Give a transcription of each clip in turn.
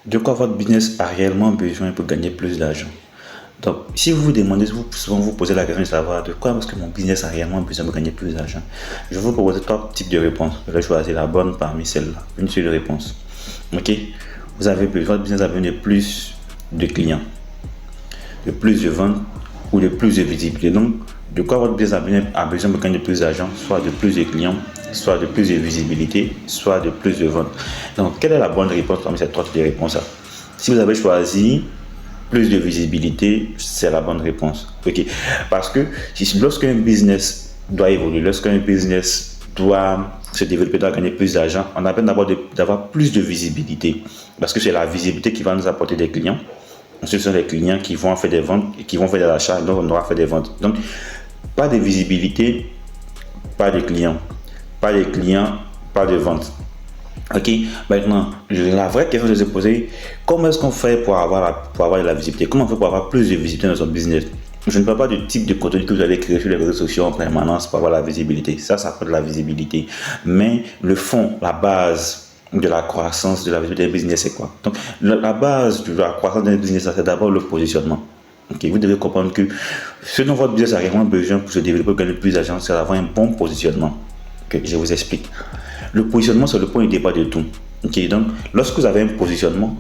De quoi votre business a réellement besoin pour gagner plus d'argent? Donc, si vous vous demandez, souvent vous posez la question de savoir de quoi est-ce que mon business a réellement besoin pour gagner plus d'argent, je vais vous proposer trois types de réponses. Vous allez choisir la bonne parmi celles-là, une seule réponse. Ok? Votre business a besoin de plus de clients, de plus de ventes ou de plus de visibilité. Donc, de quoi votre business a besoin pour gagner plus d'argent? Soit de plus de clients, soit de plus de visibilité, soit de plus de ventes. Donc, quelle est la bonne réponse parmi ces trois types de réponses-là? Si vous avez choisi plus de visibilité, c'est la bonne réponse. Ok, parce que lorsqu'un business doit évoluer, lorsqu'un business doit se développer, doit gagner plus d'argent, on a besoin d'avoir plus de visibilité, parce que c'est la visibilité qui va nous apporter des clients. Ce sont les clients qui vont faire des ventes et qui vont faire des achats, donc on aura fait des ventes. Donc, pas de visibilité, pas de clients, pas de clients, pas de ventes. Ok, maintenant, la vraie question de se poser, comment est-ce qu'on fait pour avoir de la visibilité? Comment on fait pour avoir plus de visibilité dans son business? Je ne parle pas du type de contenu que vous allez créer sur les réseaux sociaux en permanence pour avoir la visibilité. Ça peut de la visibilité. Mais le fond, la base de la croissance de la visibilité d'un business, c'est quoi? Donc, la base de la croissance d'un business, c'est d'abord le positionnement. Okay, vous devez comprendre que ce dont votre business a réellement besoin pour se développer, pour gagner plus d'argent, c'est d'avoir un bon positionnement. Okay, je vous explique. Le positionnement, c'est le point de départ de tout. Okay, donc, lorsque vous avez un positionnement,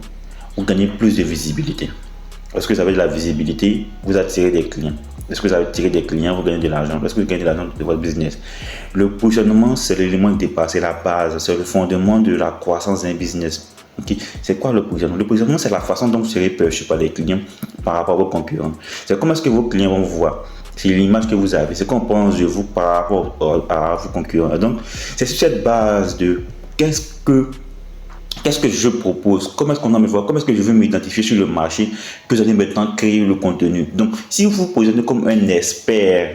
vous gagnez plus de visibilité. Lorsque vous avez de la visibilité, vous attirez des clients. Lorsque vous attirez des clients, vous gagnez de l'argent. Lorsque vous gagnez de l'argent de votre business. Le positionnement, c'est l'élément de départ, c'est la base, c'est le fondement de la croissance d'un business. Okay. C'est quoi le positionnement? Le positionnement, c'est la façon dont vous serez perçu par les clients par rapport à vos concurrents. C'est comment est-ce que vos clients vont vous voir. C'est l'image que vous avez. C'est qu'on pense de vous par rapport à vos concurrents. Donc, c'est sur cette base de qu'est-ce que je propose, comment est-ce qu'on va me voir, comment est-ce que je veux m'identifier sur le marché, que vous allez maintenant créer le contenu. Donc, si vous vous positionnez comme un expert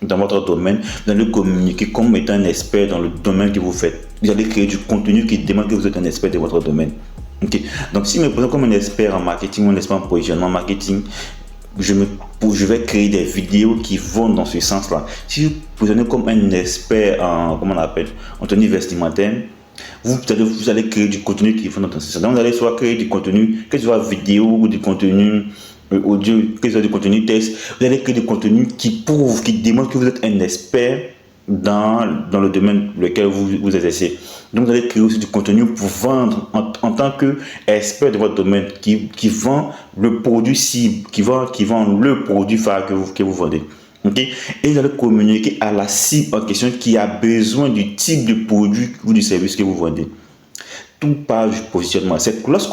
dans votre domaine, vous allez communiquer comme étant un expert dans le domaine que vous faites. Vous allez créer du contenu qui demande que vous êtes un expert de votre domaine. Okay. Donc, si je me présente comme un expert en marketing, un expert en positionnement marketing, je vais créer des vidéos qui vont dans ce sens-là. Si vous positionnez comme un expert en, comment on appelle, en tenue vestimentaire, vous allez créer du contenu qui va dans ce sens. Donc, vous allez soit créer du contenu, que ce soit vidéo ou du contenu audio, que ce soit du contenu texte. Vous allez créer du contenu qui prouve, qui démontre que vous êtes un expert dans le domaine lequel vous exercez. Donc, vous allez créer aussi du contenu pour vendre en tant qu'expert de votre domaine qui vend le produit cible, qui vend le produit phare que vous vendez. Okay? Et vous allez communiquer à la cible en question qui a besoin du type de produit ou du service que vous vendez. Tout part du positionnement. C'est lorsqu'on